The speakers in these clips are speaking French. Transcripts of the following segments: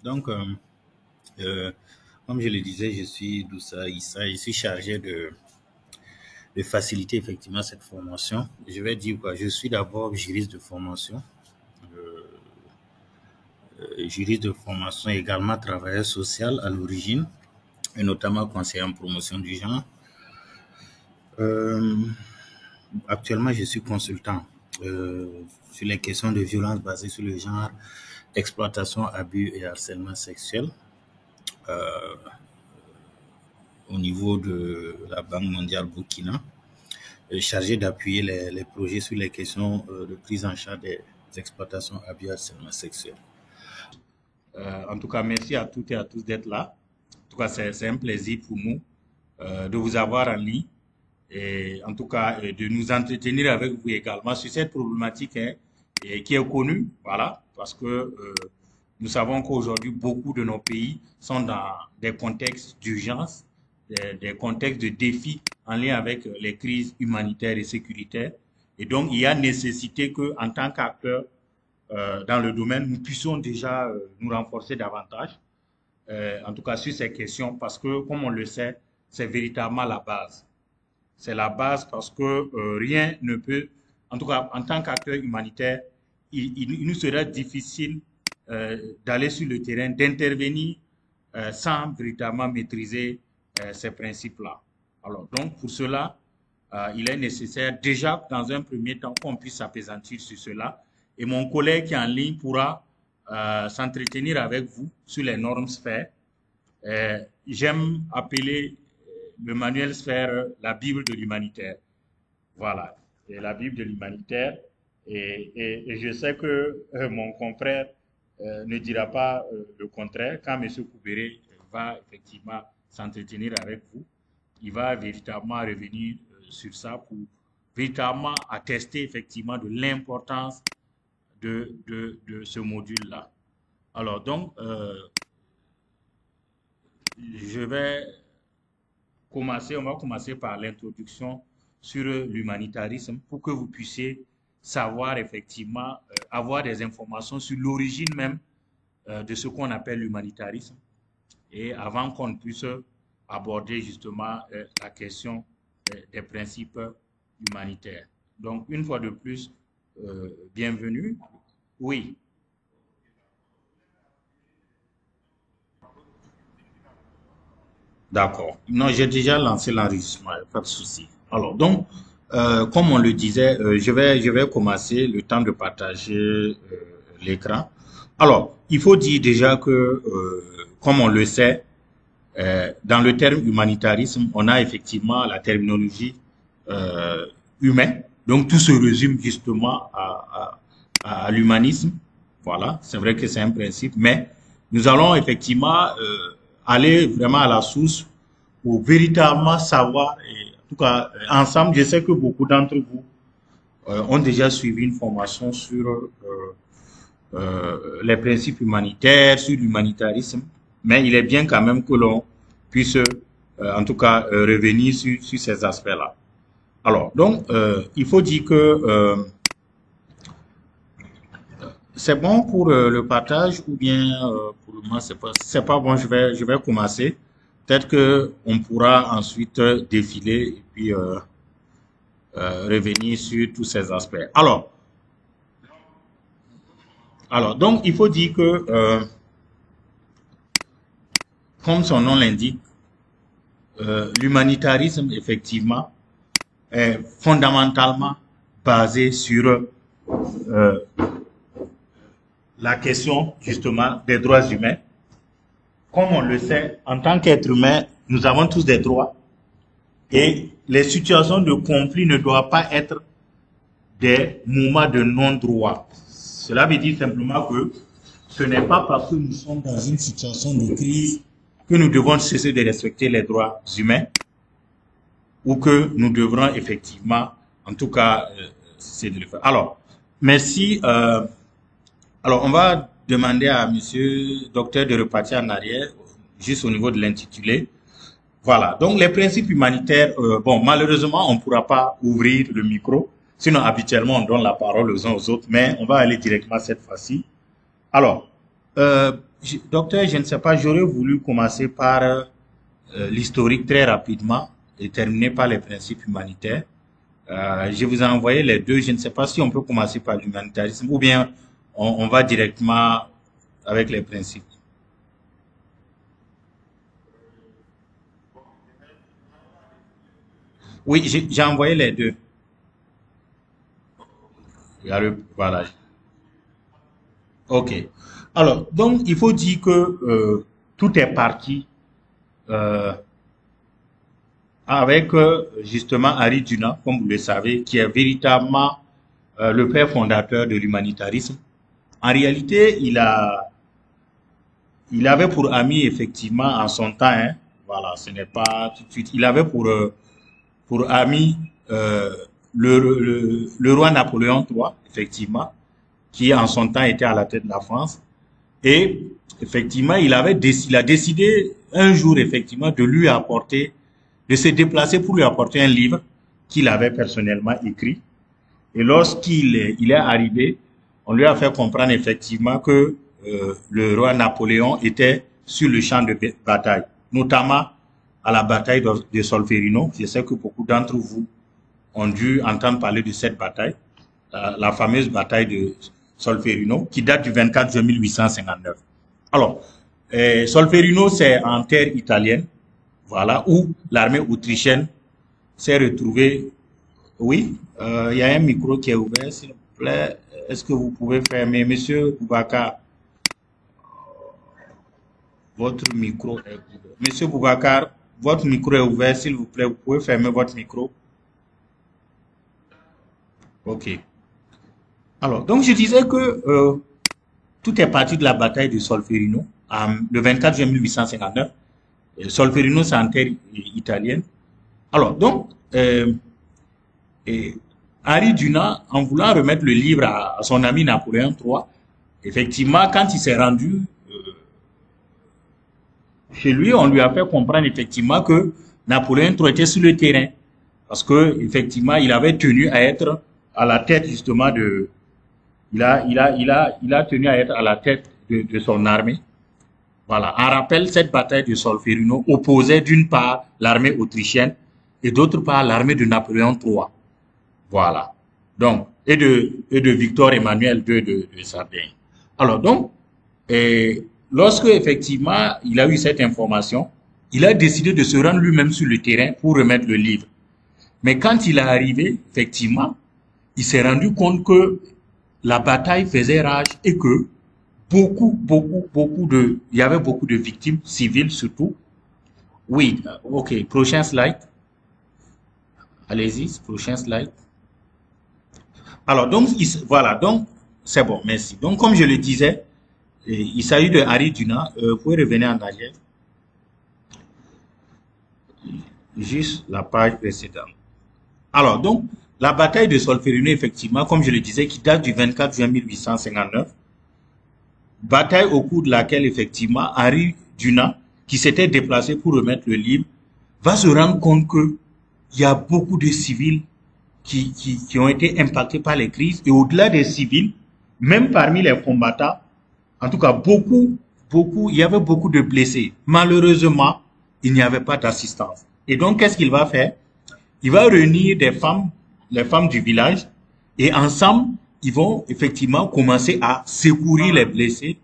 Donc, euh, comme je le disais, je suis Doussa Issa, je suis chargé de faciliter effectivement cette formation. Je vais dire quoi, je suis d'abord juriste de formation, également travailleur social à l'origine, et notamment conseiller en promotion du genre. Euh, Actuellement, je suis consultant sur les questions de violence basées sur le genre, exploitation, abus et harcèlement sexuel au niveau de la Banque mondiale Burkina, chargé d'appuyer les projets sur les questions de prise en charge des exploitations, abus et harcèlement sexuel. En tout cas, merci à toutes et à tous d'être là. En tout cas, c'est un plaisir pour nous de vous avoir en ligne et en tout cas de nous entretenir avec vous également sur cette problématique et qui est connue, voilà, parce que nous savons qu'aujourd'hui, beaucoup de nos pays sont dans des contextes d'urgence, des contextes de défis en lien avec les crises humanitaires et sécuritaires. Et donc, il y a nécessité qu'en tant qu'acteurs dans le domaine, nous puissions déjà nous renforcer davantage, en tout cas sur ces questions, parce que, comme on le sait, c'est véritablement la base. C'est la base parce que rien ne peut, en tout cas en tant qu'acteur humanitaire, il nous sera difficile d'aller sur le terrain, d'intervenir sans véritablement maîtriser ces principes-là. Alors, donc, pour cela, il est nécessaire déjà, dans un premier temps, qu'on puisse s'appesantir sur cela. Et mon collègue qui est en ligne pourra s'entretenir avec vous sur les normes sphères. J'aime appeler le manuel sphère la Bible de l'humanitaire. Voilà, c'est la Bible de l'humanitaire. Et je sais que mon confrère ne dira pas le contraire. Quand M. Koubéré va effectivement s'entretenir avec vous, il va véritablement revenir sur ça pour véritablement attester effectivement de l'importance de ce module-là. Alors donc, on va commencer par l'introduction sur l'humanitarisme pour que vous puissiez savoir effectivement, avoir des informations sur l'origine même de ce qu'on appelle l'humanitarisme et avant qu'on puisse aborder justement la question des principes humanitaires. Donc, une fois de plus, bienvenue. Oui. D'accord. Non, j'ai déjà lancé l'enregistrement, pas de souci. Alors, donc, comme on le disait, je vais commencer le temps de partager l'écran. Alors, il faut dire déjà que, comme on le sait, dans le terme humanitarisme, on a effectivement la terminologie humain. Donc, tout se résume justement à l'humanisme. Voilà, c'est vrai que c'est un principe, mais nous allons effectivement aller vraiment à la source pour véritablement savoir, et en tout cas, ensemble, je sais que beaucoup d'entre vous ont déjà suivi une formation sur les principes humanitaires, sur l'humanitarisme, mais il est bien quand même que l'on puisse, en tout cas, revenir sur ces aspects-là. Alors, donc, il faut dire que c'est bon pour le partage ou bien pour le moment c'est pas bon. Je vais commencer. Peut-être que on pourra ensuite défiler et puis revenir sur tous ces aspects. Alors donc il faut dire que comme son nom l'indique, l'humanitarisme effectivement est fondamentalement basé sur la question justement des droits humains. Comme on le sait, en tant qu'être humain, nous avons tous des droits et les situations de conflit ne doivent pas être des moments de non-droit. Cela veut dire simplement que ce n'est pas parce que nous sommes dans une situation de crise que nous devons cesser de respecter les droits humains ou que nous devrons effectivement, en tout cas, cesser de le faire. Alors, merci. Alors, on va demander à monsieur docteur de repartir en arrière, juste au niveau de l'intitulé. Voilà. Donc, les principes humanitaires, bon, malheureusement, on ne pourra pas ouvrir le micro. Sinon, habituellement, on donne la parole aux uns aux autres, mais on va aller directement cette fois-ci. Alors, Docteur, je ne sais pas, j'aurais voulu commencer par l'historique très rapidement et terminer par les principes humanitaires. Je vous ai envoyé les deux. Je ne sais pas si on peut commencer par l'humanitarisme ou bien on va directement avec les principes. Oui, j'ai envoyé les deux. Voilà. OK. Alors, donc, il faut dire que tout est parti euh, avec justement Henri Dunant, comme vous le savez, qui est véritablement le père fondateur de l'humanitarisme. En réalité, il avait pour ami effectivement en son temps, hein, voilà, ce n'est pas tout de suite, il avait pour ami le roi Napoléon III, effectivement, qui en son temps était à la tête de la France. Et effectivement, il a décidé un jour, effectivement, de lui apporter, de se déplacer pour lui apporter un livre qu'il avait personnellement écrit. Et il est arrivé, on lui a fait comprendre effectivement que le roi Napoléon était sur le champ de bataille, notamment à la bataille de Solferino. Je sais que beaucoup d'entre vous ont dû entendre parler de cette bataille, la fameuse bataille de Solferino, qui date du 24 juin 1859. Alors, Solferino, c'est en terre italienne, voilà, où l'armée autrichienne s'est retrouvée. Oui, il y a un micro qui est ouvert, s'il vous plaît. Est-ce que vous pouvez fermer, Monsieur Boubacar? Votre micro est ouvert. Monsieur Boubacar, votre micro est ouvert, s'il vous plaît. Vous pouvez fermer votre micro. OK. Alors, donc je disais que tout est parti de la bataille de Solferino le 24 juin 1859. Solferino, c'est en terre italienne. Alors, donc, et Henri Dunant, en voulant remettre le livre à son ami Napoléon III, effectivement, quand il s'est rendu chez lui, on lui a fait comprendre effectivement que Napoléon III était sur le terrain. Parce que, effectivement, il avait tenu à être à la tête justement de, il a tenu à être à la tête de son armée. Voilà. En rappel, cette bataille de Solferino opposait d'une part l'armée autrichienne et d'autre part l'armée de Napoléon III. Voilà. Donc, et de Victor Emmanuel II de Sardaigne. Alors, donc, lorsque effectivement il a eu cette information, il a décidé de se rendre lui-même sur le terrain pour remettre le livre. Mais quand il est arrivé, effectivement, il s'est rendu compte que la bataille faisait rage et que il y avait beaucoup de victimes civiles surtout. Oui, ok, prochain slide. Allez-y, prochain slide. Alors, donc, voilà, donc, c'est bon, merci. Donc, comme je le disais, il s'agit de Henri Dunant. Vous pouvez revenir en arrière. Juste la page précédente. Alors, donc, la bataille de Solferino, effectivement, comme je le disais, qui date du 24 juin 1859, bataille au cours de laquelle, effectivement, Henri Dunant, qui s'était déplacé pour remettre le livre, va se rendre compte que il y a beaucoup de civils qui ont été impactés par les crises. Et au-delà des civils, même parmi les combattants, en tout cas, il y avait beaucoup de blessés. Malheureusement, il n'y avait pas d'assistance. Et donc, qu'est-ce qu'il va faire? Il va réunir des femmes, les femmes du village, et ensemble, ils vont effectivement commencer à secourir les blessés,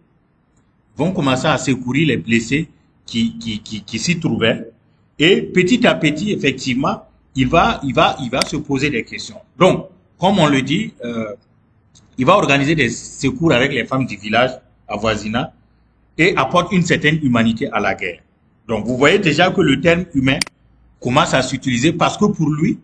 qui s'y trouvaient. Et petit à petit, effectivement, il va se poser des questions. Donc, comme on le dit, il va organiser des secours avec les femmes du village avoisinant et apporte une certaine humanité à la guerre. Donc, vous voyez déjà que le terme humain commence à s'utiliser parce que pour lui,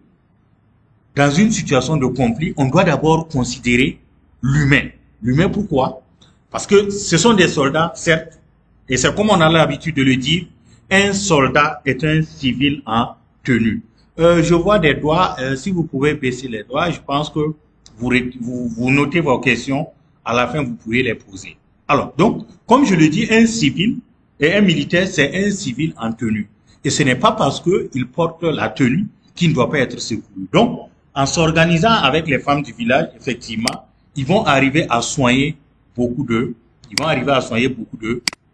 dans une situation de conflit, on doit d'abord considérer l'humain. L'humain, pourquoi? Parce que ce sont des soldats, certes, et c'est comme on a l'habitude de le dire, un soldat est un civil en tenue. Je vois des doigts, si vous pouvez baisser les doigts, je pense que vous notez vos questions, à la fin vous pourrez les poser. Alors, donc, comme je le dis, un civil et un militaire, c'est un civil en tenue. Et ce n'est pas parce qu'il porte la tenue qu'il ne doit pas être secouru. Donc, en s'organisant avec les femmes du village, effectivement, ils vont arriver à soigner beaucoup de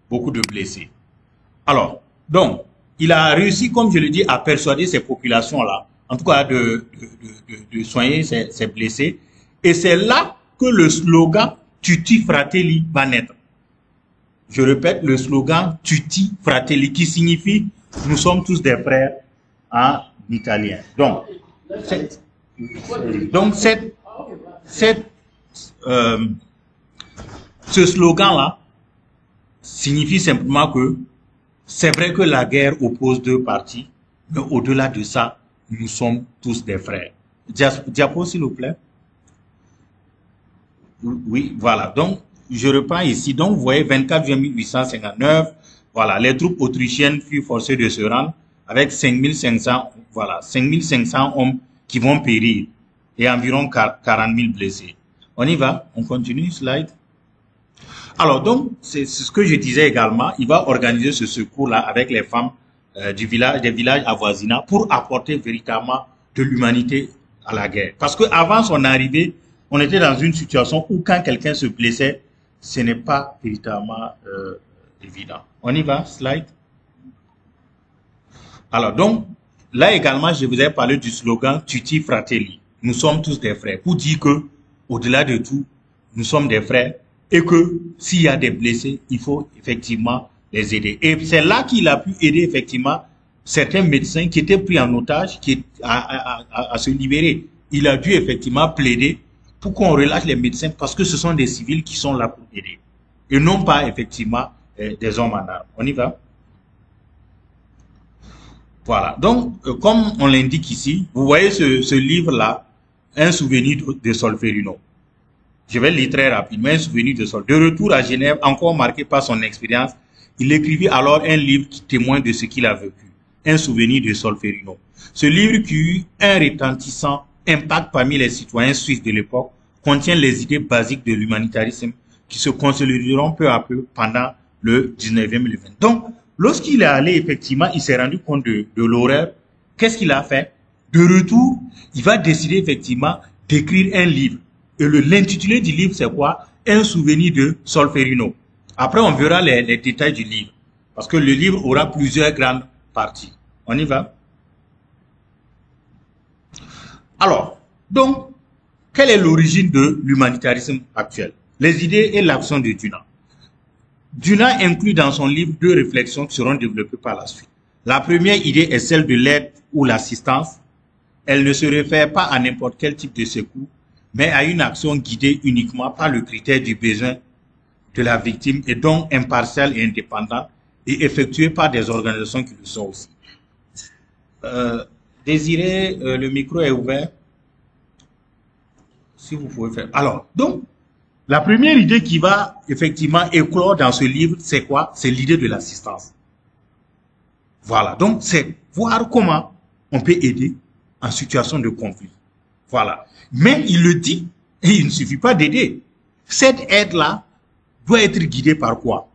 beaucoup de blessés. Alors, donc, il a réussi, comme je le dis, à persuader ces populations-là, en tout cas de soigner ces blessés. Et c'est là que le slogan Tutti Fratelli va naître. Je répète, le slogan Tutti Fratelli, qui signifie nous sommes tous des frères en italien. Donc, ce slogan-là signifie simplement que c'est vrai que la guerre oppose deux parties, mais au-delà de ça, nous sommes tous des frères. Diapo, s'il vous plaît. Oui, voilà. Donc, je reprends ici. Donc, vous voyez, 24 juin 1859, voilà, les troupes autrichiennes furent forcées de se rendre avec 5500, voilà, 5500 hommes qui vont périr et environ 40 000 blessés. On y va? On continue, slide. Alors, donc, c'est ce que je disais également. Il va organiser ce secours-là avec les femmes des villages avoisinants pour apporter véritablement de l'humanité à la guerre. Parce qu'avant son arrivée, on était dans une situation où quand quelqu'un se blessait, ce n'est pas véritablement évident. On y va, slide. Alors, donc, là également, je vous ai parlé du slogan Tutti Fratelli. Nous sommes tous des frères. Pour dire que, au-delà de tout, nous sommes des frères et que s'il y a des blessés, il faut effectivement les aider. Et c'est là qu'il a pu aider effectivement certains médecins qui étaient pris en otage à se libérer. Il a dû effectivement plaider pour qu'on relâche les médecins parce que ce sont des civils qui sont là pour aider et non pas effectivement des hommes en armes. On y va? Voilà. Donc, comme on l'indique ici, vous voyez ce livre-là, un souvenir de Solferino. Je vais le lire très rapidement, un souvenir de Solferino. De retour à Genève, encore marqué par son expérience, il écrivit alors un livre qui témoigne de ce qu'il a vécu. Un souvenir de Solferino. Ce livre qui eut un retentissant impact parmi les citoyens suisses de l'époque contient les idées basiques de l'humanitarisme qui se consolideront peu à peu pendant le 19e et le 20e. Donc, lorsqu'il est allé, effectivement, il s'est rendu compte de l'horreur. Qu'est-ce qu'il a fait? De retour, il va décider, effectivement, d'écrire un livre. Et l'intitulé du livre, c'est quoi? Un souvenir de Solferino. Après, on verra les détails du livre. Parce que le livre aura plusieurs grandes parties. On y va? Alors, donc, quelle est l'origine de l'humanitarisme actuel? Les idées et l'action de Dunant. Dunant inclut dans son livre deux réflexions qui seront développées par la suite. La première idée est celle de l'aide ou l'assistance. Elle ne se réfère pas à n'importe quel type de secours, mais à une action guidée uniquement par le critère du besoin de la victime et donc impartiale et indépendante et effectuée par des organisations qui le sont aussi. Désiré, le micro est ouvert. Si vous pouvez faire. Alors, donc, la première idée qui va effectivement éclore dans ce livre, c'est quoi? C'est l'idée de l'assistance. Voilà, donc c'est voir comment on peut aider en situation de conflit. Voilà. Mais il le dit, et il ne suffit pas d'aider. Cette aide-là doit être guidée par quoi?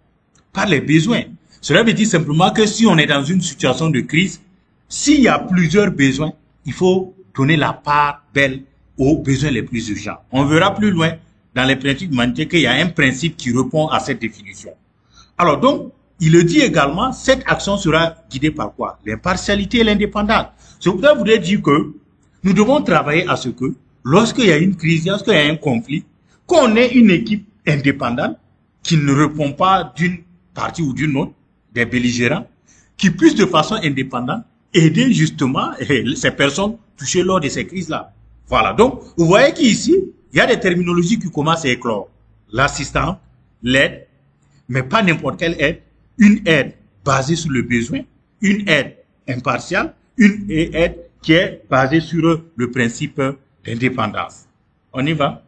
Par les besoins. Cela veut dire simplement que si on est dans une situation de crise, s'il y a plusieurs besoins, il faut donner la part belle aux besoins les plus urgents. On verra plus loin dans les principes humanitaires qu'il y a un principe qui répond à cette définition. Alors donc, il le dit également, cette action sera guidée par quoi? L'impartialité et l'indépendance. Je voudrais dire que nous devons travailler à ce que, lorsqu'il y a une crise, lorsqu'il y a un conflit, qu'on ait une équipe indépendante qui ne répond pas d'une partie ou d'une autre, des belligérants, qui puisse de façon indépendante aider justement ces personnes touchées lors de ces crises-là. Voilà, donc vous voyez qu'ici, il y a des terminologies qui commencent à éclore. L'assistance, l'aide, mais pas n'importe quelle aide, une aide basée sur le besoin, une aide impartiale, une aide qui est basée sur le principe d'indépendance. On y va?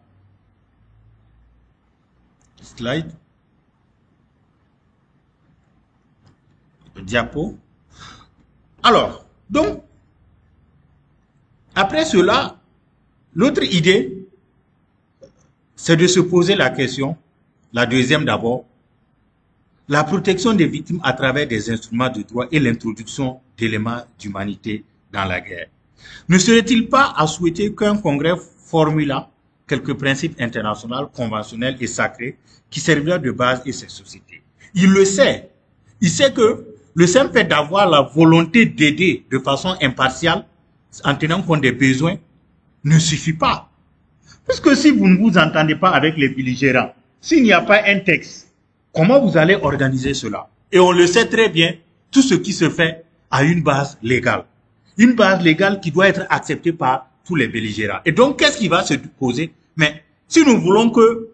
Slide. Diapo. Alors, donc, après cela, l'autre idée, c'est de se poser la question, la deuxième d'abord, la protection des victimes à travers des instruments de droit et l'introduction d'éléments d'humanité dans la guerre. Ne serait-il pas à souhaiter qu'un congrès formule quelques principes internationaux, conventionnels et sacrés qui serviront de base à ces sociétés? Il le sait. Il sait que le simple fait d'avoir la volonté d'aider de façon impartiale, en tenant compte des besoins, ne suffit pas. Puisque si vous ne vous entendez pas avec les belligérants, s'il n'y a pas un texte, comment vous allez organiser cela? Et on le sait très bien, tout ce qui se fait a une base légale. Une base légale qui doit être acceptée par tous les belligérants. Et donc, qu'est-ce qui va se poser? Mais si nous voulons que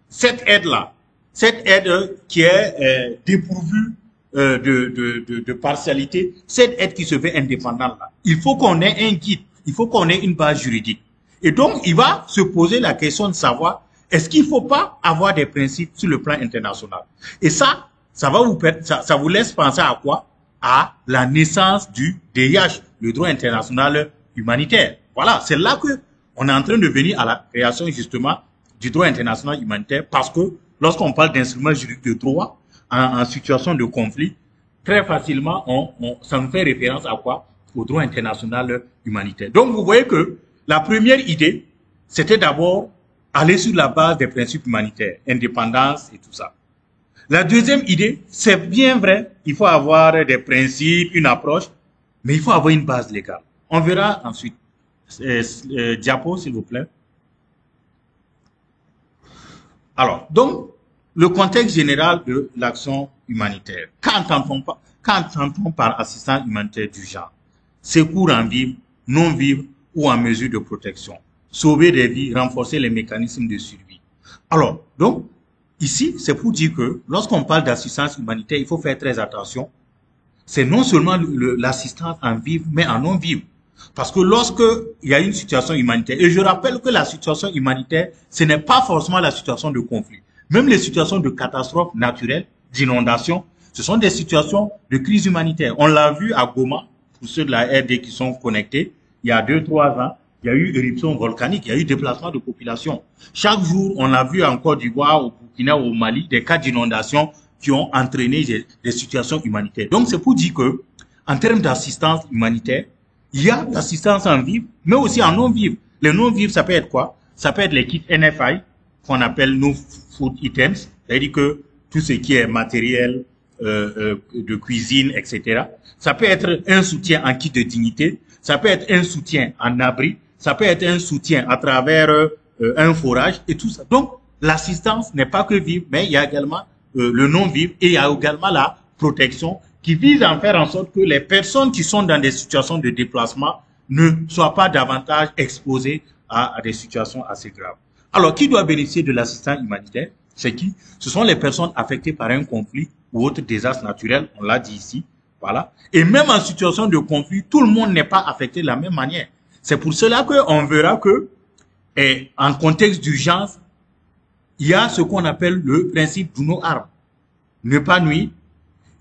cette aide-là, cette aide qui est dépourvue de partialité, cette aide qui se fait indépendante là, il faut qu'on ait un guide, il faut qu'on ait une base juridique. Et donc, il va se poser la question de savoir, est-ce qu'il ne faut pas avoir des principes sur le plan international? Et ça vous laisse penser à quoi? À la naissance du DIH, le droit international humanitaire. Voilà, c'est là que on est en train de venir à la création justement du droit international humanitaire, parce que lorsqu'on parle d'instruments juridiques de droit en situation de conflit, très facilement, ça nous fait référence à quoi? Au droit international humanitaire. Donc, vous voyez que la première idée, c'était d'abord aller sur la base des principes humanitaires, indépendance et tout ça. La deuxième idée, c'est bien vrai, il faut avoir des principes, une approche, mais il faut avoir une base légale. On verra ensuite. Diapo, s'il vous plaît. Alors, donc, le contexte général de l'action humanitaire. Qu'entend-on par assistance humanitaire du genre? Secours en vivre, non vivre ou en mesure de protection. Sauver des vies, renforcer les mécanismes de survie. Alors, donc, ici, c'est pour dire que lorsqu'on parle d'assistance humanitaire, il faut faire très attention. C'est non seulement l'assistance en vivre, mais en non vivre. Parce que lorsque il y a une situation humanitaire, et je rappelle que la situation humanitaire, ce n'est pas forcément la situation de conflit. Même les situations de catastrophes naturelles, d'inondations, ce sont des situations de crise humanitaire. On l'a vu à Goma, pour ceux de la RD qui sont connectés, il y a 2-3 ans, il y a eu éruption volcanique, il y a eu déplacement de population. Chaque jour, on a vu en Côte d'Ivoire, au Burkina, au Mali, des cas d'inondation qui ont entraîné des situations humanitaires. Donc, c'est pour dire que, en termes d'assistance humanitaire, il y a l'assistance en vivre, mais aussi en non-vivre. Les non-vivres, ça peut être quoi? Ça peut être les kits NFI, qu'on appelle No Food Items, c'est-à-dire que tout ce qui est matériel de cuisine, etc. Ça peut être un soutien en kit de dignité, ça peut être un soutien en abri, ça peut être un soutien à travers un forage et tout ça. Donc, l'assistance n'est pas que vivre, mais il y a également le non-vivre et il y a également la protection qui vise à faire en sorte que les personnes qui sont dans des situations de déplacement ne soient pas davantage exposées à des situations assez graves. Alors, qui doit bénéficier de l'assistance humanitaire? C'est qui? Ce sont les personnes affectées par un conflit ou autre désastre naturel, on l'a dit ici. Voilà. Et même en situation de conflit, tout le monde n'est pas affecté de la même manière. C'est pour cela qu'on verra que, en contexte d'urgence, il y a ce qu'on appelle le principe du no harm. Ne pas nuire.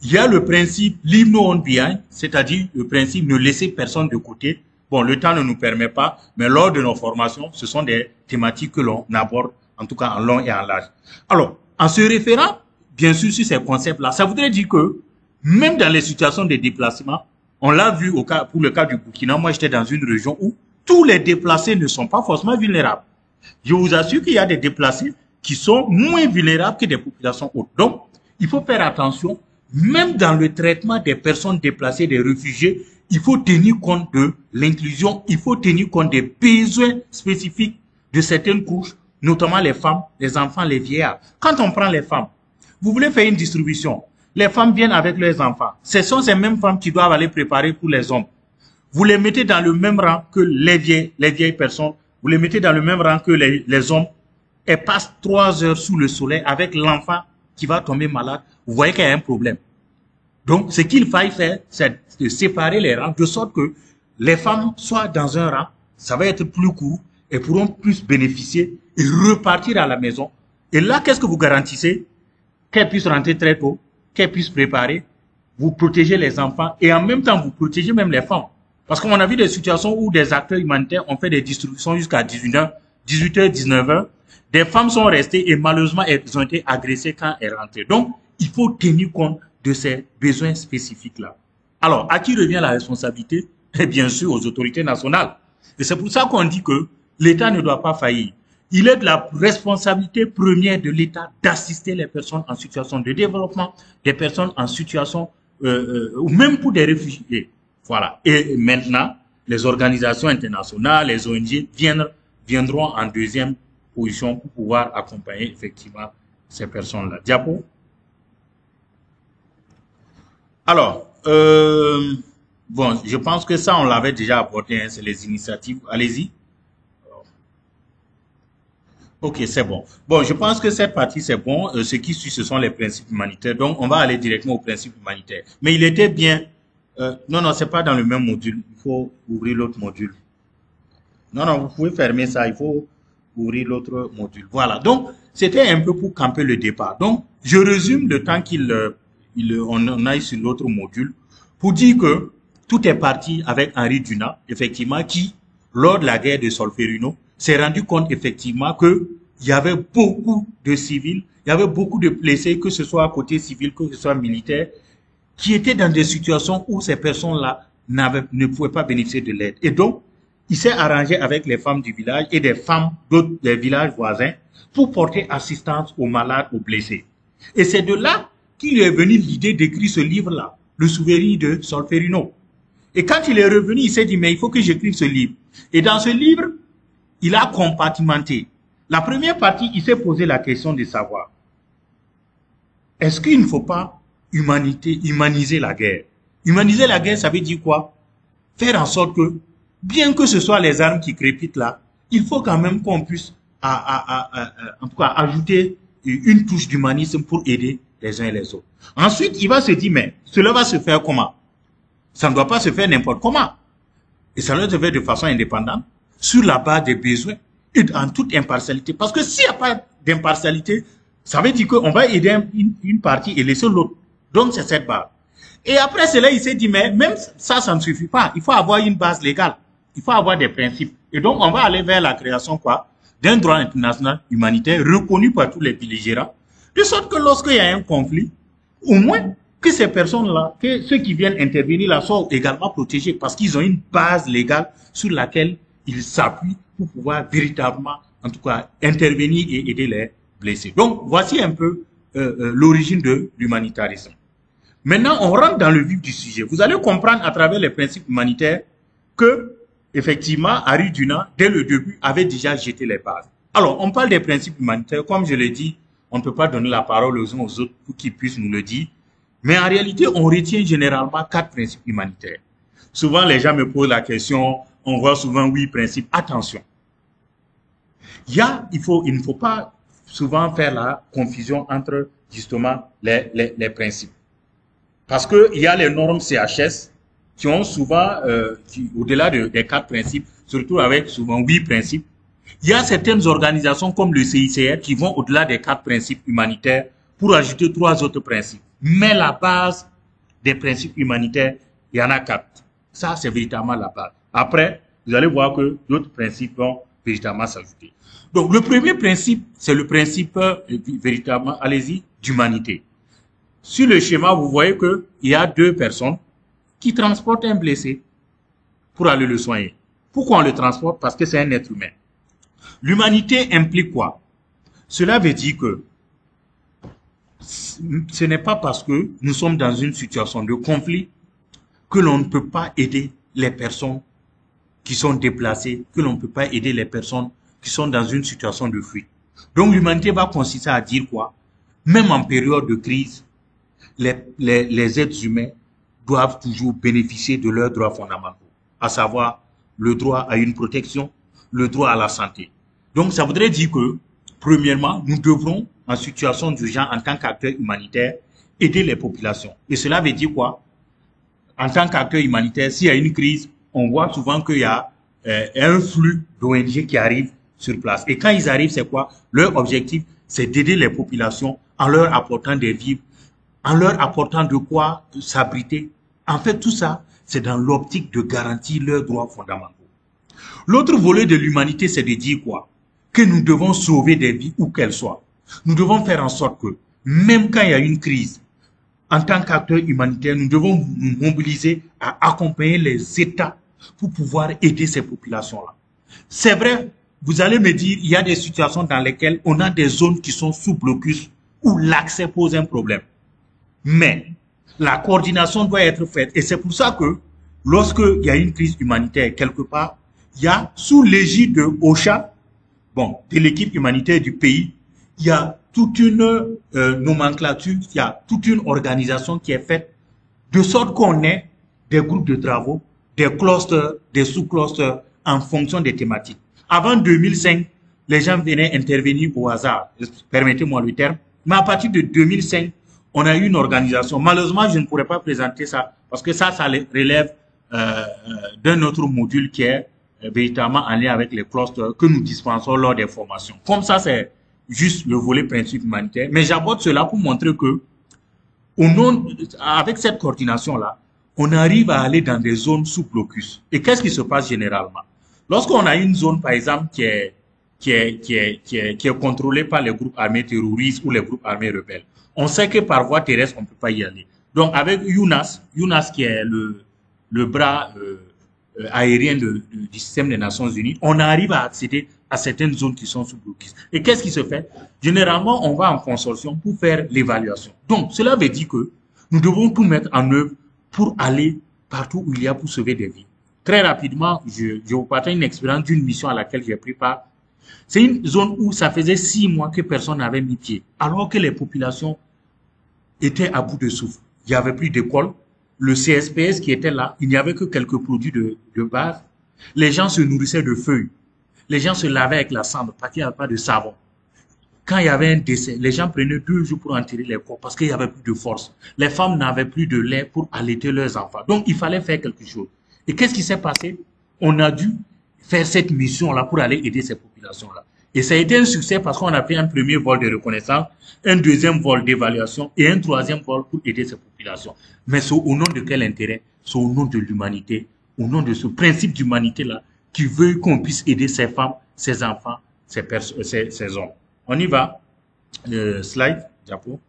Il y a le principe leave no one behind, c'est-à-dire le principe ne laisser personne de côté. Bon, le temps ne nous permet pas, mais lors de nos formations, ce sont des thématiques que l'on aborde, en tout cas en long et en large. Alors, en se référant, bien sûr, sur ces concepts-là, ça voudrait dire que, même dans les situations de déplacement, on l'a vu pour le cas du Burkina, moi j'étais dans une région où tous les déplacés ne sont pas forcément vulnérables. Je vous assure qu'il y a des déplacés qui sont moins vulnérables que des populations autres. Donc, il faut faire attention, même dans le traitement des personnes déplacées, des réfugiés, il faut tenir compte de l'inclusion, il faut tenir compte des besoins spécifiques de certaines couches, notamment les femmes, les enfants, les vieillards. Quand on prend les femmes, vous voulez faire une distribution, les femmes viennent avec leurs enfants. Ce sont ces mêmes femmes qui doivent aller préparer pour les hommes. Vous les mettez dans le même rang que les vieilles personnes, vous les mettez dans le même rang que les hommes, elles passent 3 heures sous le soleil avec l'enfant qui va tomber malade. Vous voyez qu'il y a un problème. Donc, ce qu'il faille faire, c'est de séparer les rangs de sorte que les femmes soient dans un rang, ça va être plus court et pourront plus bénéficier et repartir à la maison. Et là, qu'est-ce que vous garantissez? Qu'elles puissent rentrer très tôt, qu'elles puissent préparer, vous protégez les enfants et en même temps, vous protégez même les femmes. Parce qu'on a vu des situations où des acteurs humanitaires ont fait des distributions jusqu'à 18h, 19h. Des femmes sont restées et malheureusement, elles ont été agressées quand elles rentraient. Donc, il faut tenir compte de ces besoins spécifiques-là. Alors, à qui revient la responsabilité? Et bien sûr, aux autorités nationales. Et c'est pour ça qu'on dit que l'État ne doit pas faillir. Il est de la responsabilité première de l'État d'assister les personnes en situation de développement, des personnes en situation, ou même pour des réfugiés. Voilà. Et maintenant, les organisations internationales, les ONG viendront en deuxième position pour pouvoir accompagner effectivement ces personnes-là. Diapo. Alors, bon, je pense que ça, on l'avait déjà abordé, hein, c'est les initiatives. Allez-y. Ok, c'est bon. Bon, je pense que cette partie, c'est bon. Ce qui suit, ce sont les principes humanitaires. Donc, on va aller directement aux principes humanitaires. Mais il était bien. Non, non, c'est pas dans le même module. Il faut ouvrir l'autre module. Non, non, vous pouvez fermer ça. Il faut ouvrir l'autre module. Voilà. Donc, c'était un peu pour camper le départ. Donc, je résume le temps on aille sur l'autre module pour dire que tout est parti avec Henri Dunant, effectivement, qui, lors de la guerre de Solferino, s'est rendu compte effectivement que il y avait beaucoup de civils, il y avait beaucoup de blessés, que ce soit côté civil, que ce soit militaire, qui étaient dans des situations où ces personnes-là ne pouvaient pas bénéficier de l'aide. Et donc, il s'est arrangé avec les femmes du village et des femmes des villages voisins pour porter assistance aux malades, aux blessés. Et c'est de là qu'il est venu l'idée d'écrire ce livre-là, Le Souvenir de Solferino. Et quand il est revenu, il s'est dit, mais il faut que j'écrive ce livre. Et dans ce livre, il a compartimenté. La première partie, il s'est posé la question de savoir, est-ce qu'il ne faut pas humaniser la guerre? Humaniser la guerre, ça veut dire quoi? Faire en sorte que, bien que ce soit les armes qui crépitent là, il faut quand même qu'on puisse, en tout cas, ajouter une touche d'humanisme pour aider les uns et les autres. Ensuite, il va se dire, mais cela va se faire comment? Ça ne doit pas se faire n'importe comment. Et ça doit se faire de façon indépendante, sur la base des besoins et en toute impartialité. Parce que s'il n'y a pas d'impartialité, ça veut dire qu'on va aider une partie et laisser l'autre. Donc, c'est cette base. Et après cela, il s'est dit, mais même ça ne suffit pas. Il faut avoir une base légale. Il faut avoir des principes. Et donc, on va aller vers la création, quoi, d'un droit international humanitaire reconnu par tous les belligérants, de sorte que lorsqu'il y a un conflit, au moins, que ces personnes-là, que ceux qui viennent intervenir là, soient également protégés parce qu'ils ont une base légale sur laquelle ils s'appuient pour pouvoir véritablement, en tout cas, intervenir et aider les blessés. Donc, voici un peu l'origine de l'humanitarisme. Maintenant, on rentre dans le vif du sujet. Vous allez comprendre à travers les principes humanitaires que, effectivement, Henri Dunant, dès le début, avait déjà jeté les bases. Alors, on parle des principes humanitaires. Comme je l'ai dit, on ne peut pas donner la parole aux uns aux autres pour qu'ils puissent nous le dire. Mais en réalité, on retient généralement 4 principes humanitaires. Souvent, les gens me posent la question, on voit souvent 8 principes. Attention. Il ne faut pas souvent faire la confusion entre, justement, les principes. Parce que il y a les normes CHS qui ont souvent, au-delà des 4 principes, surtout avec souvent 8 principes, il y a certaines organisations comme le CICR qui vont au-delà des 4 principes humanitaires pour ajouter 3 autres principes. Mais la base des principes humanitaires, il y en a 4. Ça, c'est véritablement la base. Après, vous allez voir que d'autres principes vont véritablement s'ajouter. Donc, le premier principe, c'est le principe véritablement, allez-y, d'humanité. Sur le schéma, vous voyez qu'il y a 2 personnes qui transportent un blessé pour aller le soigner. Pourquoi on le transporte? Parce que c'est un être humain. L'humanité implique quoi? Cela veut dire que ce n'est pas parce que nous sommes dans une situation de conflit que l'on ne peut pas aider les personnes qui sont déplacées, que l'on ne peut pas aider les personnes qui sont dans une situation de fuite. Donc l'humanité va consister à dire quoi? Même en période de crise, les êtres humains doivent toujours bénéficier de leurs droits fondamentaux, à savoir le droit à une protection, le droit à la santé. Donc ça voudrait dire que, premièrement, nous devrons, en situation d'urgence, en tant qu'acteurs humanitaires, aider les populations. Et cela veut dire quoi? En tant qu'acteur humanitaire, s'il y a une crise, on voit souvent qu'il y a un flux d'ONG qui arrive sur place. Et quand ils arrivent, c'est quoi? Leur objectif, c'est d'aider les populations en leur apportant des vivres, en leur apportant de quoi s'abriter. En fait, tout ça, c'est dans l'optique de garantir leurs droits fondamentaux. L'autre volet de l'humanité, c'est de dire quoi? Que nous devons sauver des vies où qu'elles soient. Nous devons faire en sorte que, même quand il y a une crise, en tant qu'acteurs humanitaires, nous devons nous mobiliser à accompagner les États pour pouvoir aider ces populations-là. C'est vrai, vous allez me dire, il y a des situations dans lesquelles on a des zones qui sont sous blocus où l'accès pose un problème. Mais la coordination doit être faite. Et c'est pour ça que lorsqu'il y a une crise humanitaire quelque part, il y a sous l'égide de OCHA, bon, de l'équipe humanitaire du pays, il y a toute une nomenclature, il y a toute une organisation qui est faite de sorte qu'on ait des groupes de travaux, des clusters, des sous-clusters en fonction des thématiques. Avant 2005, les gens venaient intervenir au hasard, permettez-moi le terme, mais à partir de 2005, on a eu une organisation. Malheureusement, je ne pourrais pas présenter ça parce que ça relève d'un autre module qui est véritablement en lien avec les clusters que nous dispensons lors des formations. Comme ça, c'est juste le volet principe humanitaire. Mais j'aborde cela pour montrer que, avec cette coordination-là, on arrive à aller dans des zones sous blocus. Et qu'est-ce qui se passe généralement? Lorsqu'on a une zone, par exemple, qui est contrôlée par les groupes armés terroristes ou les groupes armés rebelles, on sait que par voie terrestre, on ne peut pas y aller. Donc, avec UNAS qui est le bras aérien du système des Nations Unies, on arrive à accéder à certaines zones qui sont sous blocus. Et qu'est-ce qui se fait? Généralement, on va en consortium pour faire l'évaluation. Donc, cela veut dire que nous devons tout mettre en œuvre pour aller partout où il y a pour sauver des vies. Très rapidement, je vous partage une expérience d'une mission à laquelle j'ai pris part. C'est une zone où ça faisait 6 mois que personne n'avait mis pied, alors que les populations étaient à bout de souffle. Il n'y avait plus d'école. Le CSPS qui était là, il n'y avait que quelques produits de base. Les gens se nourrissaient de feuilles. Les gens se lavaient avec la cendre parce qu'il n'y avait pas de savon. Quand il y avait un décès, les gens prenaient 2 jours pour enterrer les corps parce qu'il n'y avait plus de force. Les femmes n'avaient plus de lait pour allaiter leurs enfants. Donc, il fallait faire quelque chose. Et qu'est-ce qui s'est passé? On a dû faire cette mission-là pour aller aider ces populations-là. Et ça a été un succès parce qu'on a fait un premier vol de reconnaissance, un deuxième vol d'évaluation et un troisième vol pour aider ces populations. Mais c'est au nom de quel intérêt? C'est au nom de l'humanité, au nom de ce principe d'humanité-là qui veut qu'on puisse aider ces femmes, ces enfants, ces hommes. On y va. Slide, diapo.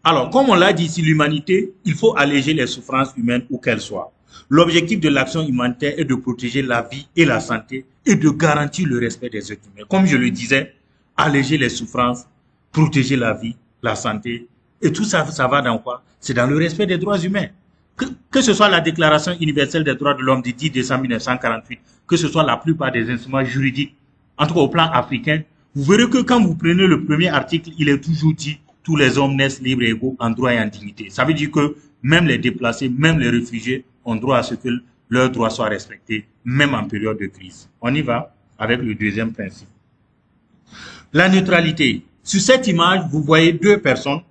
Alors, comme on l'a dit ici, l'humanité, il faut alléger les souffrances humaines où qu'elles soient. L'objectif de l'action humanitaire est de protéger la vie et la santé et de garantir le respect des êtres humains. Comme je le disais, alléger les souffrances, protéger la vie, la santé, et tout ça, ça va dans quoi? C'est dans le respect des droits humains. Que ce soit la Déclaration universelle des droits de l'homme du 10 décembre 1948, que ce soit la plupart des instruments juridiques, en tout cas au plan africain, vous verrez que quand vous prenez le premier article, il est toujours dit « Tous les hommes naissent libres et égaux en droit et en dignité ». Ça veut dire que même les déplacés, même les réfugiés ont droit à ce que leurs droits soient respectés, même en période de crise. On y va avec le deuxième principe. La neutralité. Sur cette image, vous voyez 2 personnes,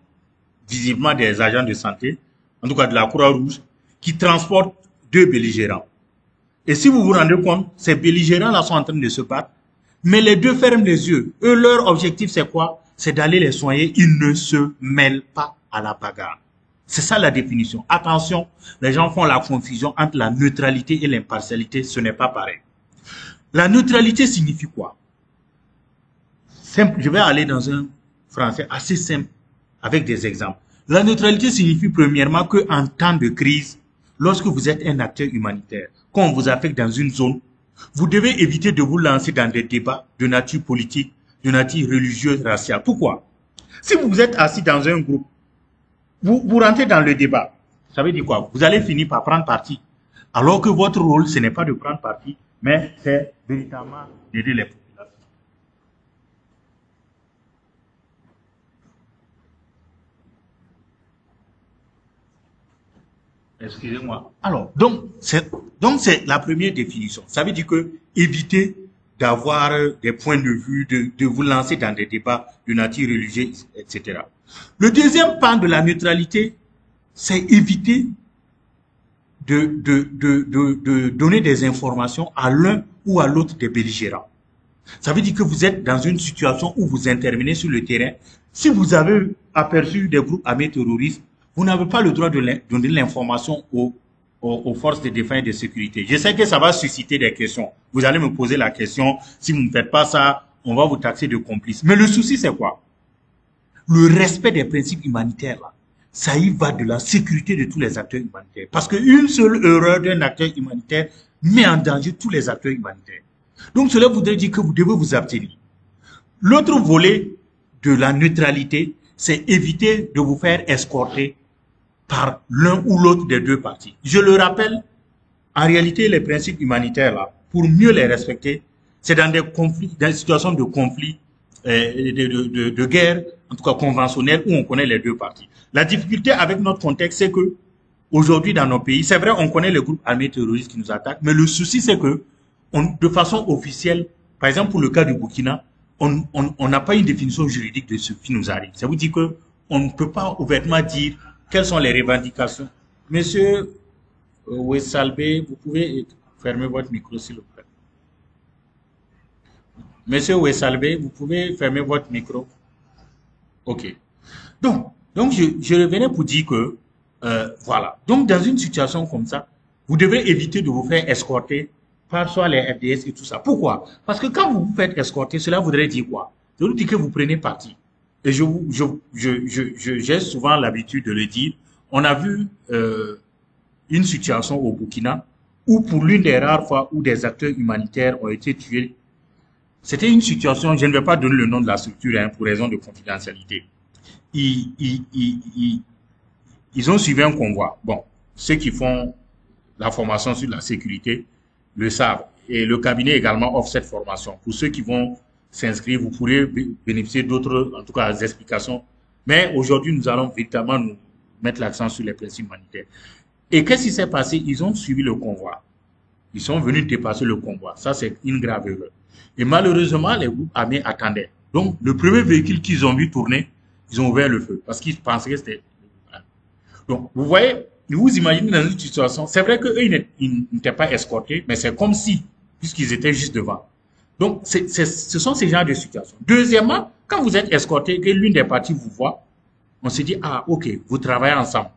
visiblement des agents de santé, en tout cas de la Croix-Rouge, qui transportent 2 belligérants. Et si vous vous rendez compte, ces belligérants-là sont en train de se battre, mais les 2 ferment les yeux. Eux, leur objectif, c'est quoi? C'est d'aller les soigner. Ils ne se mêlent pas à la bagarre. C'est ça la définition. Attention, les gens font la confusion entre la neutralité et l'impartialité. Ce n'est pas pareil. La neutralité signifie quoi? Simple. Je vais aller dans un français assez simple avec des exemples. La neutralité signifie premièrement qu'en temps de crise, lorsque vous êtes un acteur humanitaire, quand on vous affecte dans une zone, vous devez éviter de vous lancer dans des débats de nature politique, de nature religieuse, raciale. Pourquoi? Si vous êtes assis dans un groupe, vous rentrez dans le débat. Ça veut dire quoi? Vous allez finir par prendre parti. Alors que votre rôle, ce n'est pas de prendre parti, mais c'est véritablement d'aider les populations. Excusez-moi. Alors, donc c'est la première définition. Ça veut dire que éviter d'avoir des points de vue, de vous lancer dans des débats de nature religieuse, etc. Le deuxième pan de la neutralité, c'est éviter de donner des informations à l'un ou à l'autre des belligérants. Ça veut dire que vous êtes dans une situation où vous intervenez sur le terrain. Si vous avez aperçu des groupes armés terroristes, vous n'avez pas le droit de donner l'information aux forces de défense et de sécurité. Je sais que ça va susciter des questions. Vous allez me poser la question, si vous ne faites pas ça, on va vous taxer de complice. Mais le souci, c'est quoi? Le respect des principes humanitaires, là, ça y va de la sécurité de tous les acteurs humanitaires. Parce qu'une seule erreur d'un acteur humanitaire met en danger tous les acteurs humanitaires. Donc cela voudrait dire que vous devez vous abstenir. L'autre volet de la neutralité, c'est éviter de vous faire escorter par l'un ou l'autre des deux parties. Je le rappelle, en réalité, les principes humanitaires, là, pour mieux les respecter, c'est dans des conflits, dans des situations de conflit, de guerre, en tout cas conventionnelle, où on connaît les deux parties. La difficulté avec notre contexte, c'est que aujourd'hui dans nos pays, c'est vrai, on connaît les groupes armés terroristes qui nous attaquent, mais le souci, c'est que de façon officielle, par exemple pour le cas du Burkina, on n'a pas une définition juridique de ce qui nous arrive. Ça veut dire que on ne peut pas ouvertement dire quelles sont les revendications. Monsieur Ouessalbé, vous pouvez fermer votre micro s'il vous plaît. Monsieur Ouessalbé, vous pouvez fermer votre micro. Ok. Donc je revenais pour dire que, voilà. Donc, dans une situation comme ça, vous devez éviter de vous faire escorter par soit les FDS et tout ça. Pourquoi? Parce que quand vous vous faites escorter, cela voudrait dire quoi? Ça veut dire que vous prenez parti. Et j'ai souvent l'habitude de le dire. On a vu une situation au Burkina où pour l'une des rares fois où des acteurs humanitaires ont été tués, c'était une situation, je ne vais pas donner le nom de la structure pour raison de confidentialité. Ils ont suivi un convoi. Bon, ceux qui font la formation sur la sécurité le savent. Et le cabinet également offre cette formation. Pour ceux qui vont s'inscrire, vous pourrez bénéficier d'autres, en tout cas, explications. Mais aujourd'hui, nous allons véritablement nous mettre l'accent sur les principes humanitaires. Et qu'est-ce qui s'est passé? Ils ont suivi le convoi. Ils sont venus dépasser le convoi. Ça, c'est une grave erreur. Et malheureusement, les groupes armés attendaient. Donc, le premier véhicule qu'ils ont vu tourner, ils ont ouvert le feu parce qu'ils pensaient que c'était... Donc, vous voyez, vous imaginez dans une situation, c'est vrai qu'eux, ils n'étaient pas escortés, mais c'est comme si, puisqu'ils étaient juste devant. Donc, ce sont ces genres de situations. Deuxièmement, quand vous êtes escorté, que l'une des parties vous voit, on se dit, ah, ok, vous travaillez ensemble.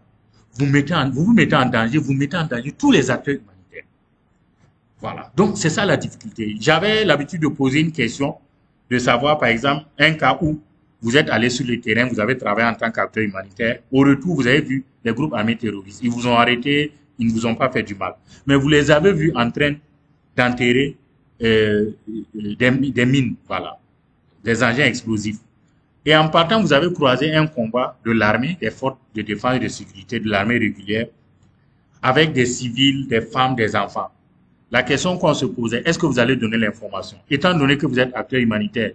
Vous vous mettez en danger, vous mettez en danger tous les acteurs humanitaires. Voilà. Donc, c'est ça la difficulté. J'avais l'habitude de poser une question, de savoir, par exemple, un cas où vous êtes allé sur le terrain, vous avez travaillé en tant qu'acteur humanitaire. Au retour, vous avez vu les groupes armés terroristes. Ils vous ont arrêté, ils ne vous ont pas fait du mal. Mais vous les avez vus en train d'enterrer des mines, voilà, des engins explosifs. Et en partant, vous avez croisé un combat de l'armée, des forces de défense et de sécurité de l'armée régulière, avec des civils, des femmes, des enfants. La question qu'on se posait, est-ce que vous allez donner l'information? Étant donné que vous êtes acteur humanitaire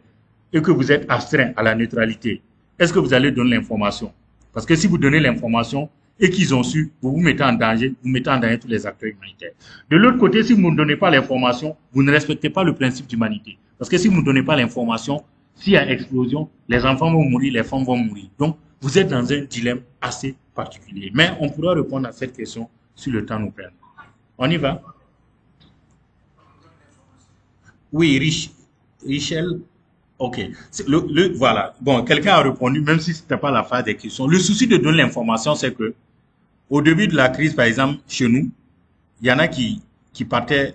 et que vous êtes astreint à la neutralité, est-ce que vous allez donner l'information? Parce que si vous donnez l'information et qu'ils ont su, vous vous mettez en danger, vous mettez en danger tous les acteurs humanitaires. De l'autre côté, si vous ne donnez pas l'information, vous ne respectez pas le principe d'humanité. Parce que si vous ne donnez pas l'information, s'il y a explosion, les enfants vont mourir, les femmes vont mourir. Donc, vous êtes dans un dilemme assez particulier. Mais on pourra répondre à cette question si le temps nous permet. On y va? Oui, Richel. Ok. Voilà. Bon, quelqu'un a répondu, même si ce n'était pas la phase des questions. Le souci de donner l'information, c'est que au début de la crise, par exemple, chez nous, il y en a qui partaient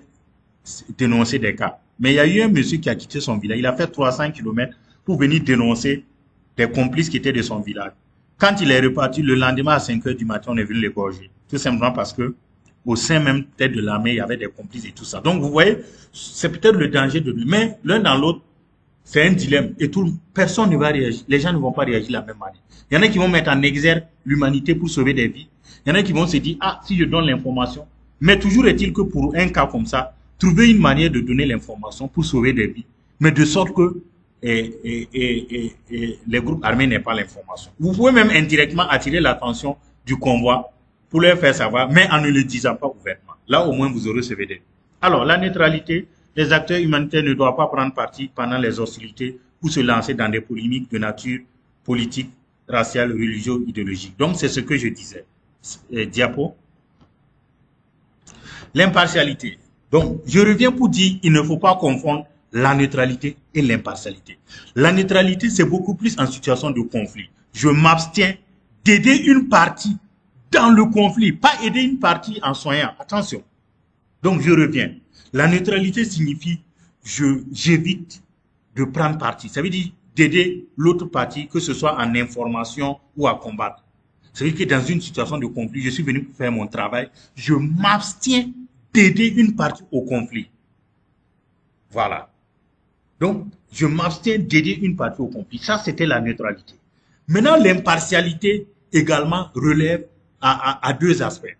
dénoncer des cas. Mais il y a eu un monsieur qui a quitté son village. Il a fait 300 kilomètres pour venir dénoncer des complices qui étaient de son village. Quand il est reparti, le lendemain à 5 heures du matin, on est venu l'égorger. Tout simplement parce que au sein même peut-être de l'armée, il y avait des complices et tout ça. Donc, vous voyez, c'est peut-être le danger de lui. Mais l'un dans l'autre, c'est un dilemme. Et personne ne va réagir. Les gens ne vont pas réagir de la même manière. Il y en a qui vont mettre en exergue l'humanité pour sauver des vies. Il y en a qui vont se dire, ah, si je donne l'information. Mais toujours est-il que pour un cas comme ça, trouver une manière de donner l'information pour sauver des vies, mais de sorte que les groupes armés n'aient pas l'information. Vous pouvez même indirectement attirer l'attention du convoi pour leur faire savoir, mais en ne le disant pas ouvertement. Là, au moins, vous aurez sauvé des vies. Alors, la neutralité, les acteurs humanitaires ne doivent pas prendre parti pendant les hostilités ou se lancer dans des polémiques de nature politique, raciale, religieuse, idéologique. Donc, c'est ce que je disais. Diapo. L'impartialité. Donc, je reviens pour dire, il ne faut pas confondre la neutralité et l'impartialité. La neutralité, c'est beaucoup plus en situation de conflit. Je m'abstiens d'aider une partie dans le conflit, pas aider une partie en soignant. Attention. Donc, je reviens. La neutralité signifie, j'évite de prendre parti. Ça veut dire d'aider l'autre partie, que ce soit en information ou à combattre. Ça veut dire que dans une situation de conflit, je suis venu pour faire mon travail, je m'abstiens d'aider une partie au conflit. Voilà. Donc, je m'abstiens d'aider une partie au conflit. Ça, c'était la neutralité. Maintenant, l'impartialité également relève à deux aspects.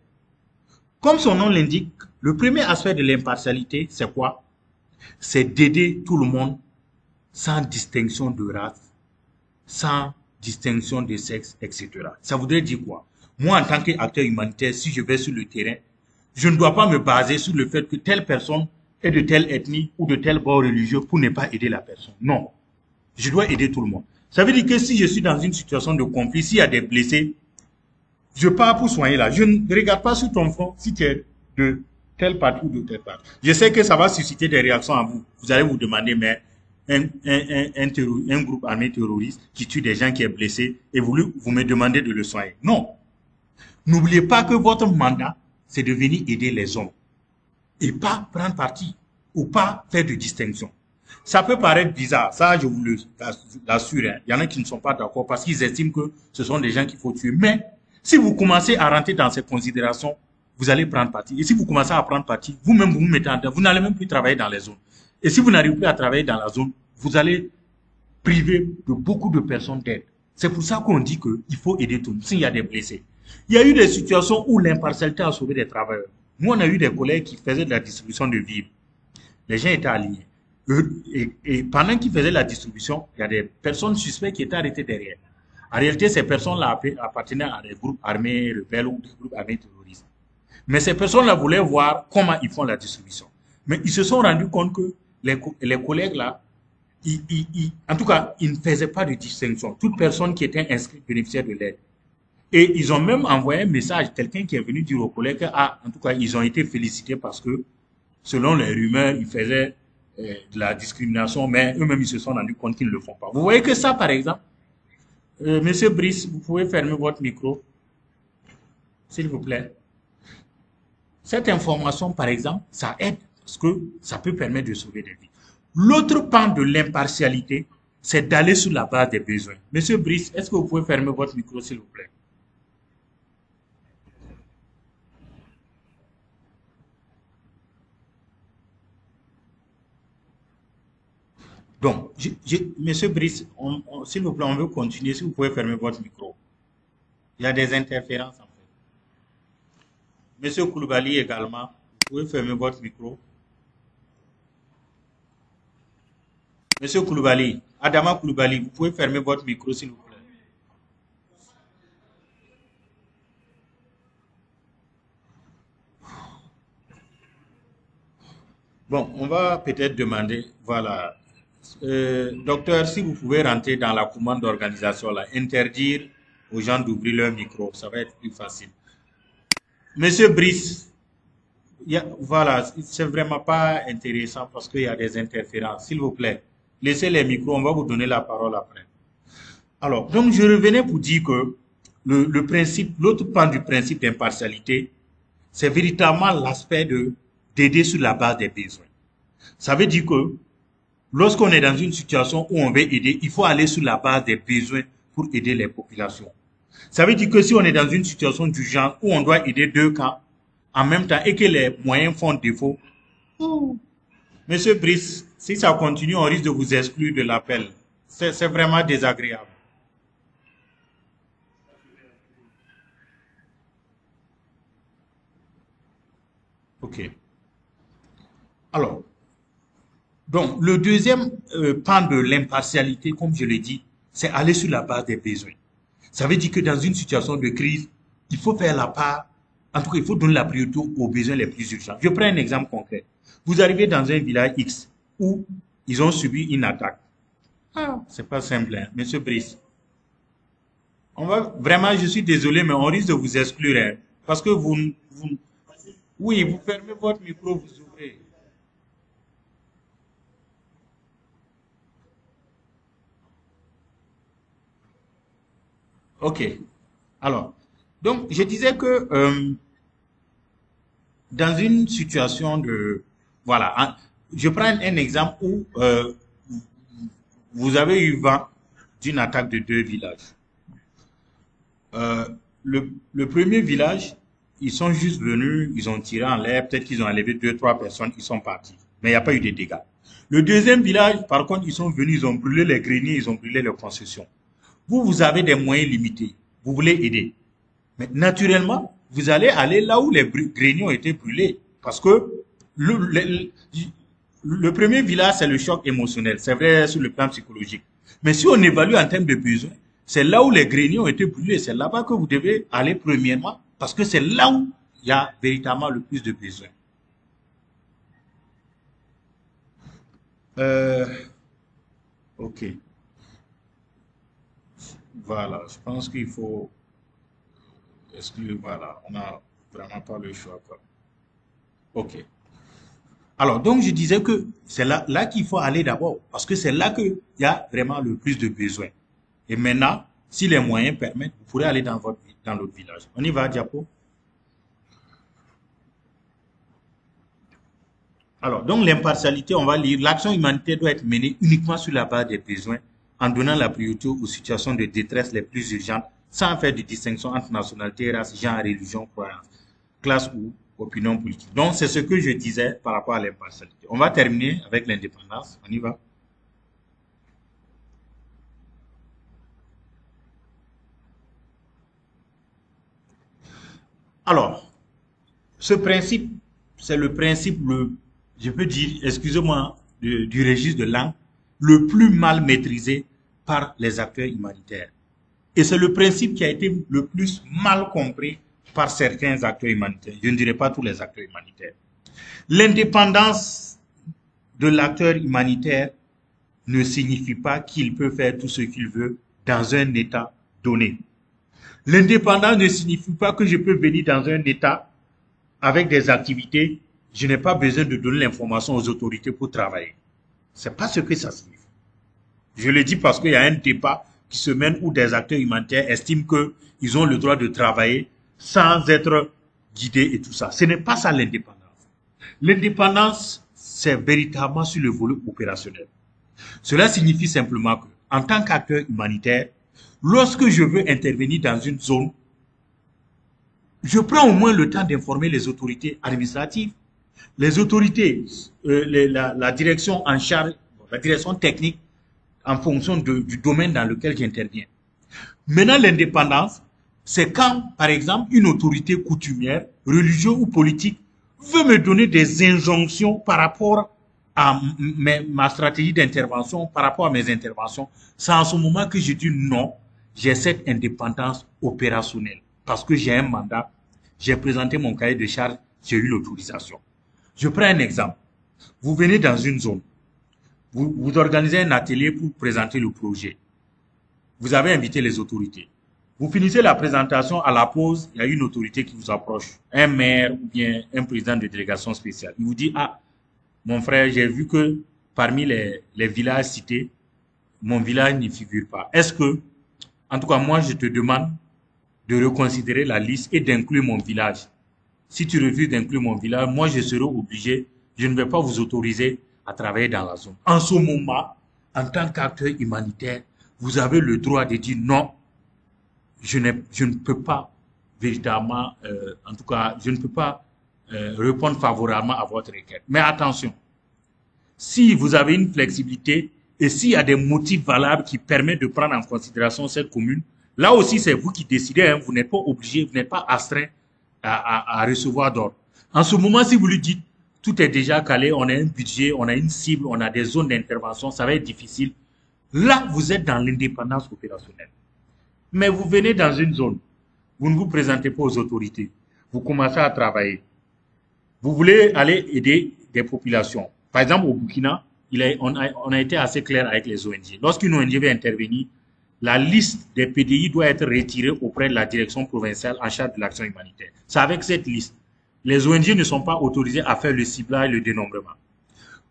Comme son nom l'indique, le premier aspect de l'impartialité, c'est quoi? C'est d'aider tout le monde sans distinction de race, sans distinction de sexe, etc. Ça voudrait dire quoi? Moi, en tant qu'acteur humanitaire, si je vais sur le terrain, je ne dois pas me baser sur le fait que telle personne est de telle ethnie ou de tel bord religieux pour ne pas aider la personne. Non. Je dois aider tout le monde. Ça veut dire que si je suis dans une situation de conflit, s'il y a des blessés, je pars pour soigner là. Je ne regarde pas sur ton front si tu es de telle partie ou de telle partie. Je sais que ça va susciter des réactions à vous. Vous allez vous demander, mais un groupe armé terroriste qui tue des gens qui est blessé et vous me demandez de le soigner. Non. N'oubliez pas que votre mandat, c'est de venir aider les hommes et pas prendre parti ou pas faire de distinction. Ça peut paraître bizarre, ça je vous l'assure. Hein. Il y en a qui ne sont pas d'accord parce qu'ils estiment que ce sont des gens qu'il faut tuer. Mais si vous commencez à rentrer dans ces considérations, vous allez prendre parti. Et si vous commencez à prendre parti, vous-même vous mettez en tête, vous n'allez même plus travailler dans les zones. Et si vous n'arrivez plus à travailler dans la zone, vous allez priver de beaucoup de personnes d'aide. C'est pour ça qu'on dit qu'il faut aider tout le monde, s'il y a des blessés. Il y a eu des situations où l'impartialité a sauvé des travailleurs. Nous, on a eu des collègues qui faisaient de la distribution de vivres. Les gens étaient alignés. Et pendant qu'ils faisaient la distribution, il y a des personnes suspectes qui étaient arrêtées derrière. En réalité, ces personnes-là appartenaient à des groupes armés rebelles ou des groupes armés terroristes. Mais ces personnes-là voulaient voir comment ils font la distribution. Mais ils se sont rendus compte que les collègues-là, en tout cas, ils ne faisaient pas de distinction. Toute personne qui était inscrite bénéficiaire de l'aide. Et ils ont même envoyé un message, quelqu'un qui est venu dire aux collègues que, en tout cas, ils ont été félicités parce que, selon les rumeurs, ils faisaient de la discrimination, mais eux-mêmes, ils se sont rendus compte qu'ils ne le font pas. Vous voyez que ça, par exemple, Monsieur Brice, vous pouvez fermer votre micro, s'il vous plaît. Cette information, par exemple, ça aide parce que ça peut permettre de sauver des vies. L'autre pan de l'impartialité, c'est d'aller sur la base des besoins. Monsieur Brice, est-ce que vous pouvez fermer votre micro, s'il vous plaît? Donc, Monsieur Brice, s'il vous plaît, on veut continuer. Si vous pouvez fermer votre micro. Il y a des interférences, en fait. Monsieur Koulibaly également, vous pouvez fermer votre micro. Monsieur Koulibaly, Adama Koulibaly, vous pouvez fermer votre micro, s'il vous plaît. Bon, on va peut-être demander, voilà. Docteur, si vous pouvez rentrer dans la commande d'organisation, là, interdire aux gens d'ouvrir leur micro, ça va être plus facile. Monsieur Brice, voilà, c'est vraiment pas intéressant parce qu'il y a des interférences. S'il vous plaît, laissez les micros, on va vous donner la parole après. Alors, donc je revenais pour dire que le principe, l'autre pan du principe d'impartialité, c'est véritablement l'aspect d'aider sur la base des besoins. Ça veut dire que lorsqu'on est dans une situation où on veut aider, il faut aller sur la base des besoins pour aider les populations. Ça veut dire que si on est dans une situation d'urgence où on doit aider deux cas en même temps et que les moyens font défaut, Monsieur Brice, si ça continue, on risque de vous exclure de l'appel. C'est vraiment désagréable. OK. Alors, donc, le deuxième pan de l'impartialité, comme je l'ai dit, c'est aller sur la base des besoins. Ça veut dire que dans une situation de crise, il faut faire la part, en tout cas, il faut donner la priorité aux besoins les plus urgents. Je prends un exemple concret. Vous arrivez dans un village X où ils ont subi une attaque. Ah, c'est pas simple, hein. Monsieur Brice. Vraiment, je suis désolé, mais on risque de vous exclure, hein, parce que oui, vous fermez votre micro, vous ouvrez. OK. Alors, donc, je disais que dans une situation de... Voilà, hein, je prends un exemple où vous avez eu vent d'une attaque de deux villages. Euh, le premier village, ils sont juste venus, ils ont tiré en l'air, peut-être qu'ils ont enlevé deux, trois personnes, ils sont partis. Mais il n'y a pas eu de dégâts. Le deuxième village, par contre, ils sont venus, ils ont brûlé les greniers, ils ont brûlé les concessions. Vous avez des moyens limités. Vous voulez aider. Mais naturellement, vous allez aller là où les greniers ont été brûlés. Parce que le premier village, c'est le choc émotionnel. C'est vrai sur le plan psychologique. Mais si on évalue en termes de besoins, c'est là où les greniers ont été brûlés. C'est là-bas que vous devez aller premièrement. Parce que c'est là où il y a véritablement le plus de besoins. Ok. Voilà. Je pense qu'il faut exclure. Voilà. On n'a vraiment pas le choix, quoi. Ok. Alors, donc, je disais que c'est là qu'il faut aller d'abord. Parce que c'est là qu'il y a vraiment le plus de besoins. Et maintenant, si les moyens permettent, vous pourrez aller dans l'autre village. On y va, Diapo. Alors, donc l'impartialité, on va lire. L'action humanitaire doit être menée uniquement sur la base des besoins, en donnant la priorité aux situations de détresse les plus urgentes, sans faire de distinction entre nationalité, race, genre, religion, croyance, classe ou opinion politique. Donc, c'est ce que je disais par rapport à l'impartialité. On va terminer avec l'indépendance. On y va. Alors, ce principe, c'est le principe, je peux dire, excusez-moi, du registre de langue, le plus mal maîtrisé par les acteurs humanitaires. Et c'est le principe qui a été le plus mal compris par certains acteurs humanitaires. Je ne dirais pas tous les acteurs humanitaires. L'indépendance de l'acteur humanitaire ne signifie pas qu'il peut faire tout ce qu'il veut dans un État donné. L'indépendance ne signifie pas que je peux venir dans un État avec des activités, je n'ai pas besoin de donner l'information aux autorités pour travailler. C'est pas ce que ça signifie. Je le dis parce qu'il y a un débat qui se mène où des acteurs humanitaires estiment qu'ils ont le droit de travailler sans être guidés et tout ça. Ce n'est pas ça l'indépendance. L'indépendance, c'est véritablement sur le volet opérationnel. Cela signifie simplement que, en tant qu'acteur humanitaire, lorsque je veux intervenir dans une zone, je prends au moins le temps d'informer les autorités administratives, les autorités, la direction en charge, la direction technique, en fonction du domaine dans lequel j'interviens. Maintenant, l'indépendance, c'est quand, par exemple, une autorité coutumière, religieuse ou politique, veut me donner des injonctions par rapport à ma stratégie d'intervention, par rapport à mes interventions. C'est en ce moment que je dis non, j'ai cette indépendance opérationnelle. Parce que j'ai un mandat, j'ai présenté mon cahier de charge, j'ai eu l'autorisation. Je prends un exemple. Vous venez dans une zone. Vous organisez un atelier pour présenter le projet. Vous avez invité les autorités. Vous finissez la présentation, à la pause, il y a une autorité qui vous approche. Un maire ou bien un président de délégation spéciale. Il vous dit, ah, mon frère, j'ai vu que parmi les villages cités, mon village n'y figure pas. Est-ce que, en tout cas, moi, je te demande de reconsidérer la liste et d'inclure mon village. Si tu refuses d'inclure mon village, moi, je serai obligé, je ne vais pas vous autoriser à travailler dans la zone. En ce moment, en tant qu'acteur humanitaire, vous avez le droit de dire non, je ne peux pas véritablement, en tout cas, je ne peux pas répondre favorablement à votre requête. Mais attention, si vous avez une flexibilité et s'il y a des motifs valables qui permettent de prendre en considération cette commune, là aussi, c'est vous qui décidez, hein, vous n'êtes pas obligé, vous n'êtes pas astreint à recevoir d'ordre. En ce moment, si vous lui dites, tout est déjà calé, on a un budget, on a une cible, on a des zones d'intervention, ça va être difficile. Là, vous êtes dans l'indépendance opérationnelle. Mais vous venez dans une zone, vous ne vous présentez pas aux autorités, vous commencez à travailler. Vous voulez aller aider des populations. Par exemple, au Burkina, on a été assez clair avec les ONG. Lorsqu'une ONG veut intervenir, la liste des PDI doit être retirée auprès de la direction provinciale en charge de l'action humanitaire. C'est avec cette liste. Les ONG ne sont pas autorisées à faire le ciblage et le dénombrement.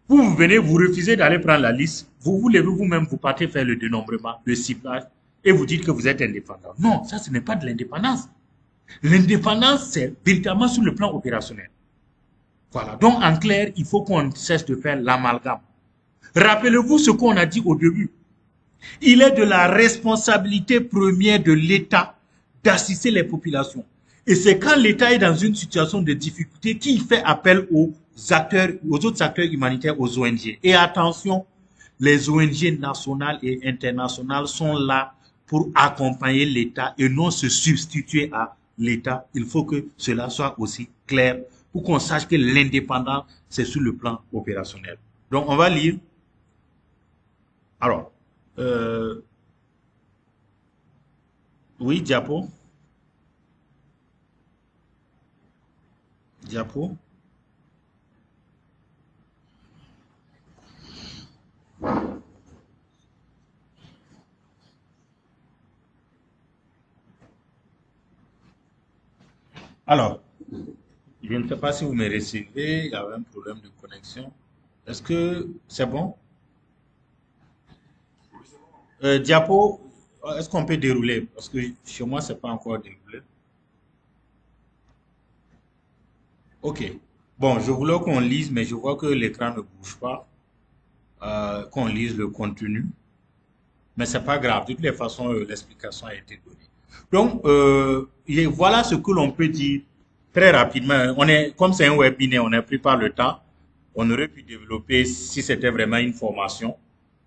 Vous venez, vous refusez d'aller prendre la liste, vous levez vous-même, vous partez faire le dénombrement, le ciblage, et vous dites que vous êtes indépendant. Non, ça, ce n'est pas de l'indépendance. L'indépendance, c'est véritablement sur le plan opérationnel. Voilà. Donc, en clair, il faut qu'on cesse de faire l'amalgame. Rappelez-vous ce qu'on a dit au début. Il est de la responsabilité première de l'État d'assister les populations. Et c'est quand l'État est dans une situation de difficulté qu'il fait appel aux acteurs, aux autres acteurs humanitaires, aux ONG. Et attention, les ONG nationales et internationales sont là pour accompagner l'État et non se substituer à l'État. Il faut que cela soit aussi clair pour qu'on sache que l'indépendance, c'est sur le plan opérationnel. Donc, on va lire. Alors, euh, oui, diapo. Diapo. Alors, je ne sais pas si vous me recevez, il y avait un problème de connexion. Est-ce que c'est bon? Diapo, est-ce qu'on peut dérouler? Parce que chez moi, c'est pas encore déroulé. Ok. Bon, je voulais qu'on lise, mais je vois que l'écran ne bouge pas. Qu'on lise le contenu. Mais c'est pas grave. De toutes les façons, l'explication a été donnée. Donc, et voilà ce que l'on peut dire très rapidement. On est, comme c'est un webinaire, on est pris par le temps. On aurait pu développer si c'était vraiment une formation,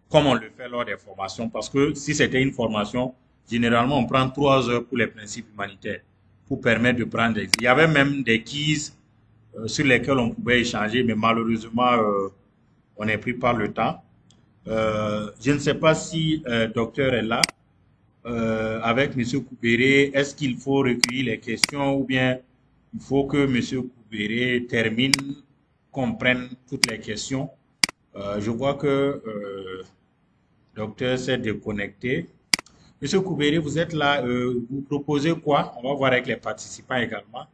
comme on le fait lors des formations. Parce que si c'était une formation, généralement, on prend 3 heures pour les principes humanitaires, pour permettre de prendre des... Il y avait même des quiz sur lesquels on pouvait échanger, mais malheureusement, on est pris par le temps. Je ne sais pas si docteur est là avec Monsieur Coupéré. Est-ce qu'il faut recueillir les questions ou bien il faut que Monsieur Coupéré termine, comprenne toutes les questions? Je vois que docteur s'est déconnecté. Monsieur Coupéré, vous êtes là. Vous proposez quoi? On va voir avec les participants également.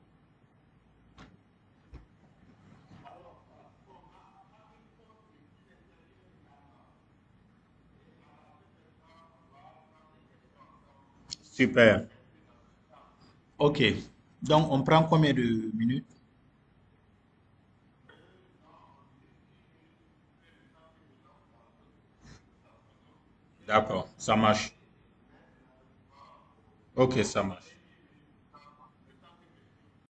Super. OK. Donc, on prend combien de minutes? D'accord, ça marche. OK, ça marche.